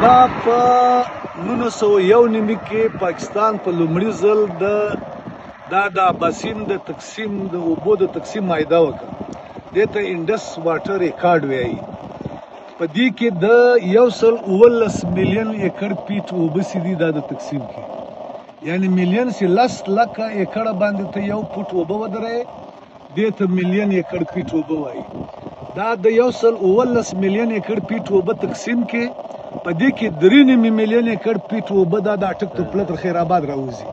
دا په 1991 کې پاکستان په لومړي ځل د اباسین د تقسیم د اوبو د تقسیم معاهده وکړه. دې ته انډس واټر ریکارډ وایي. په دې کې د 119 میلیون ایکړ پیټ اوبه سي دي دا د تقسیم کې، یعنی میلیون سي 10 لکه ایکړ باندې ته یو فوټ اوبه ودرې، دې ته میلیون ایکړ پیټ اوبه وایي. دا د 119 میلیون ایکړ پیټ اوبه تقسیم کې په دې کې 3 میلیون ایکړ پیټ اوبه دا د اټک ته پله تر خیر آباد راوځي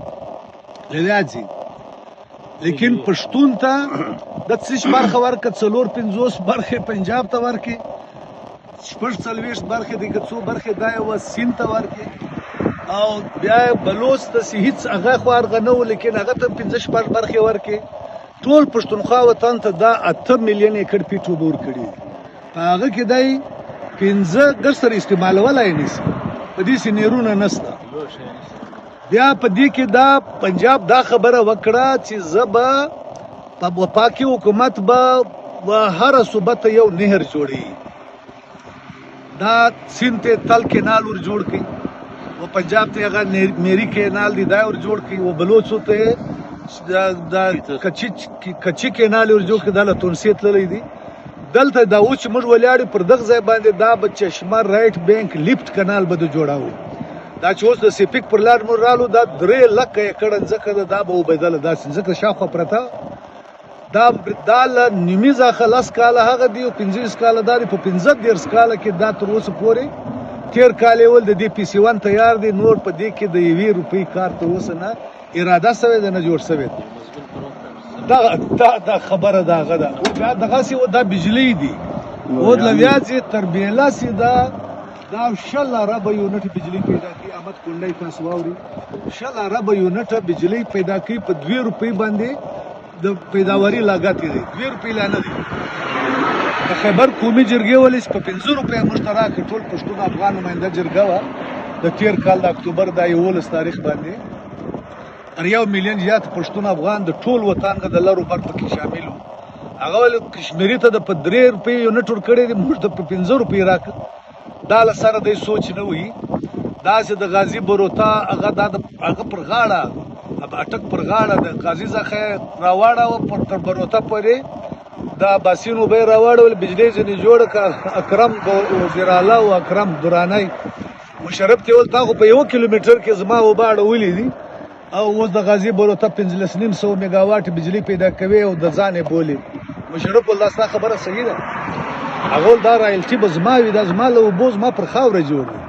لږ. لیکن پښتون ته د څه برخه ورکړه، 4-50 برخې پنجاب ته ورکړي، 46 برخې د کڅو برخې دا یو سیند ته ورکړي، او بیا بلوچ ته هیڅ هغه خو هغه نه و، لیکن هغه ته 15 برخې ورکړي. ټول پښتونخوا وطن ته دا 8 میلیون ایکړ پیټ اوبه ورکړي. په هغه کې دی 15 ګر سره استعمالولای نشي، په دې سینیرونه نشته. بیا په دې کې دا پنجاب دا خبره وکړه چې زه په پاکي حکومت به هر صوبه ته یو نهر جوړي، دا سیند ته تل کینال ور جوړ کړي، او پنجاب ته هغه میری کینال دی دا ور جوړ کړي، او بلوچو ته دا کچی کینال ور جوړ کړي، دا له تونسي تللی دی. دلته دا اوس چې موږ ولاړې پر دغه ځای باندې دا به چشمه رایټ بینک لیفت کانال به جوړاو. دا چې اوس د سیپیک پر لار موږ رالو دا 3 لکه ایکړ ځمکه ده، دا به وبدله داسې ځمکه شاوخوا پرته. دا له نیمي څخه 10 کاله هغه دی او 15 کاله دا دی. په 15 کاله کې دا تر اوسه پورې 13 کاله ول د دې PC1 تیار دی. نور په دې کې د 1 روپۍ کار ته اوسه نه اراده سوې ده، نه جوړ سوې ده. دا خبره دا غدا دغه سی دا بجلی دی او د لویازي تر بیلا سی دا 10 ارب یونټ بجلی پیدا کی. احمد کونډای تاسو واوري 10 ارب یونټ بجلی پیدا کی په 2 روپۍ باندې د پیداواری لاګت دی، 2 روپۍ لانه دی. د خیبر قومي جرګې ولې په 15 روپۍ مشترک ټول پښتون افغان نماینده جرګه و د 13 کال د اکتوبر د 11 تاریخ باندې تر 1 میلیون زیات پښتون افغان د ټول وطن د لارو بر پکې شامل وو. هغه ول کشمیری ته د 3 روپۍ یونټ ور کړی دی، موږ ته 15 روپۍ راکړه. دا لسره د سوچ نه وي. دا چې د غازی بروتا هغه هغه پر غاړه اب اټک پر غاړه د غازی ځخه راواړه او پر تر بروتا پرې دا باسینو به راواړول. بجلی ځنی جوړ ک اکرم وزیر اعلی او اکرم درانی مشرف ته ول تاغه په 1 کیلومتر کې زما و باړه ولې دي، او اوس د غازی بروتا 1500 میگاواټ بجلی پیدا کوي او د ځانې بولی. مشرف الله ستا خبره صحیح ده، هغه دا رایلټي به زما وي، دا زما له اوبو زما پر خاوره جوړ وي.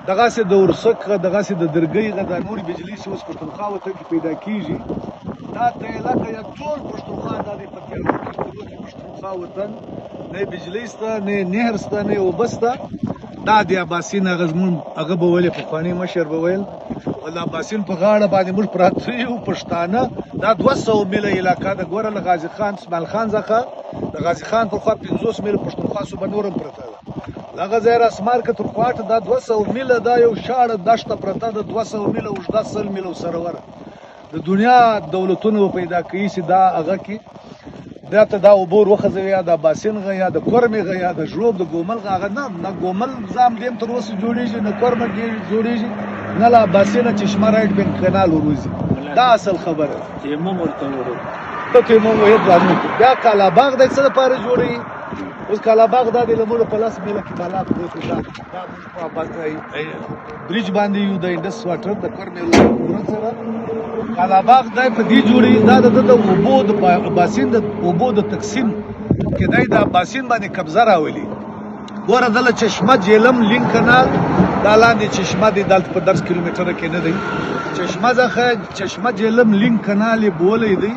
دغسې د ورسک دغسې د درګۍ د نورې بجلی چې اوس پښتونخوا وطن کې پیدا کېږي، دا ته علاقه یا ټول پښتونخوا دا دی په تیارو کې پښتونخوا وطن نه بجلی شته نه نهر شته نه اوبه شته. دا د اباسین هغه زموږ هغه به ولې پخوانی مشر به ویل د اباسین په غاړه باندې موږ پراته یو پښتانه. دا 200 میله علاقه د ګوره له غازي خان اسماعیل خان څخه د غازي خان پر خوا 50 میله پښتونخوا صوبه نورم پرته ده. دغه ځای راسمار که تر خواټه دا 200 میله دا یو شاړه دشته پرته ده، 200 میله اوږده 100 میله سروره د دنیا دولتونو پیدا کوي چې دا هغه کې دا ته دا اوبور وخځوي، یا د باسین غا یا د کورمې غا یا د ژوب د ګومل غا نه ګومل ځام دیم تر اوسه جوړیږي، نه کورمه جوړیږي، نه لا باسینه چشمه رایټ بینک کانال وروزي. دا اصل خبره تیمم ورته ورو ته تیمم وې ځانو. بیا کالاباغ د څه لپاره جوړي؟ اوس کالاباغ دا د لمر په لاس میله کې بالا پروت دا په بریج باندې یو د انډس واټر د کورمې ورته سره کالاباغ دای په دې جوړي. دا د اوبو د باسین د اوبو د تقسیم کې دای د باسین باندې قبضه راولي. ګوره دله چشمه جیلم لینک کانال دا لاندې چشمه دی، دلته په 10 کیلومتره کې نه دی. چشمه څخه چشمه جیلم لینک کانال بولې دی،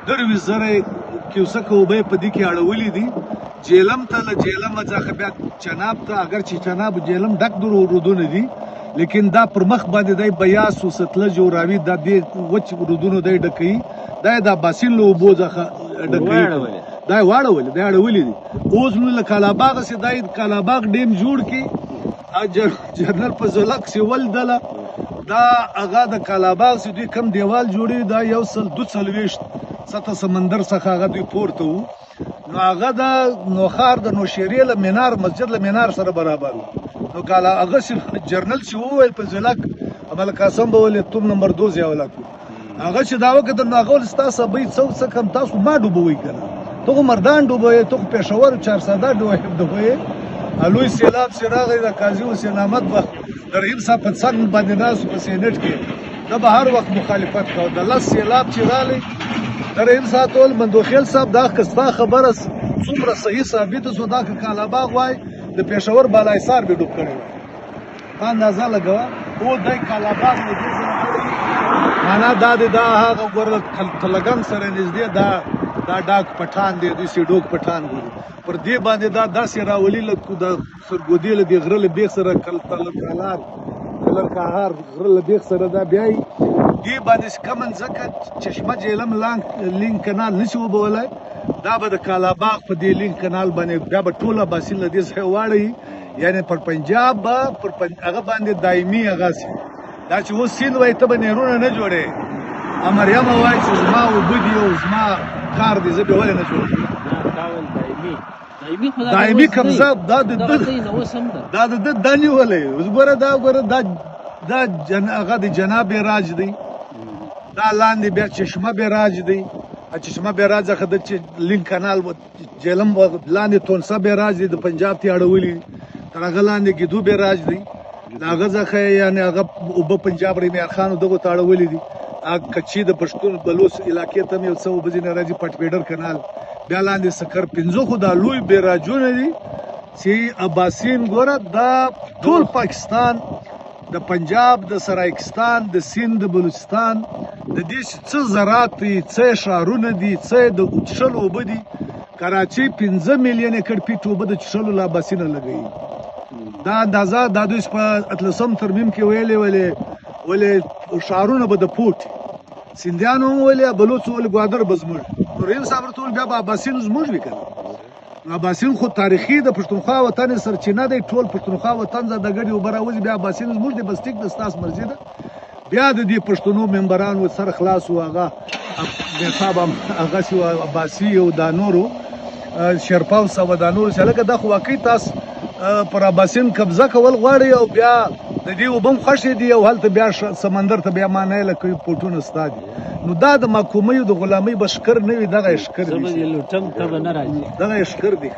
2,000 کیوسک اوبه په دې کې اړولې دي. جیلم ته له جیلم څخه بیا چناب ته، اگر چې چناب جیلم ډک رودونه دي، لیکن دا پر مخ باندې دی بیاس او ستلج او راوي دا دی وچ رودونو دی ډکوي. دا د باسین له اوبو څخه ډکوي، دا واړول دی اړولې دي. اوس نو له کالاباغ سي دای کالاباغ ډیم جوړ کی جنرال فضلک سی ول دله دا هغه د کالاباغ سي دوی کم دیوال جوړي، دا 142 سطح سمندر څخه هغه دوی پورته وو. نو هغه د نوخار د نوشیری له مینار مسجد له مینار سره برابر وو. نو کاله هغه جرنل چې وویل په ځلک عمل قاسم به ولې توم نمبر 2 ځای ولاکو هغه چې دا وکړه نو هغه ستاسو به څه کم تاسو ما ډوبوي کنه ته مردان ډوبوي ته پېښور 400 ډوبوي الوی سیلاب سراغه د قاضي حسین احمد وخت د رحیم صاحب په څنګ باندې ناس په سینټ کې د به هر وخت مخالفت کاوه د لاس سیلاب چې رالی د رحیم صاحب ټول مندوخیل صاحب دا کستا خبره څومره صحیح ثابت شو دا که کالاباغ وای د پېښور بالای سار به ډوب کړی وای اندازه لګوه او دای کالاباغ نه دې معنا دا هغه ګوره تلګم سره نږدې دا ډاک پټان دی دوی سي ډوک پټان ګوري پر دې باندې دا داسې راولي لکه د سرګودي له دې غره له بیخ سره کلر کاهار غره له بیخ سره دا بیاي دې باندې کمن ځکه چشمه جیلم لینک کانال نشي وبولای دا به د کالاباغ په دې لینک کانال باندې بیا به ټوله باسل له دې ځای واړی یعنی پر پنجاب پر هغه باندې دایمي هغه سي دا چې اوس سیند وای ته به نهرونه نه جوړې امریه وای چې زما وبدي او زما کار دې زه به ولې نه جوړ دایمي کمزه دا د دانی ولې وګوره دا هغه د جناب راج دی دا لاندې بیا چشمه بیراج دی چشمه بیراج څخه د لینک کانال جیلم لاندې تونسه بیراج دی د پنجاب ته اړولي تر هغه لاندې ګیدو بیراج دی هغه ځخه یعنی هغه اوبه پنجاب ریمیر خان دغه ته اړولي دي کچی د پښتون بلوچ علاقې ته یو څو بجې راځي پټ پیډر کانال بیا لاندې سکر 15 خو دا لوی بیراجونه دي چې عباسین ګوره دا ټول پاکستان د پنجاب د سرایکستان د سیند د بلوچستان د دې څه زراعت دي څه ښارونه دي څه د چشلو اوبه دي کراچي 15 میلیون ایکړ پیټ اوبه د چشلو له عباسینه لګوي دا اندازه د دوی په اتلسم ترمیم کې ویلې ښارونه به د پوټ سیندیانو ویلې بلوچ ول ګوادر بزمړ رحیم صاحب ټول بیا عباسین زموږ وکړ عباسین خو تاریخي د پښتونخوا وطن سرچینه دی ټول پښتونخوا وطن زده ګډي وبراوځي بیا عباسین زموږ د بستیک د ستاس مرزي ده بیا د دې پښتنو ممبرانو سره خلاص هغه صاحب هغه شو عباسی او د نورو شرپاو سو د نورو چې لکه د خو واقعي تاسو پر عباسین قبضه کول غواړي او بیا د دې وبم خوشي دی او هلته بیا سمندر ته بیا معنی لکه پټونه ستادي نو دا د محکومي او د غلامۍ بشکر نه وي دغه اشکر دي دغه اشکر دي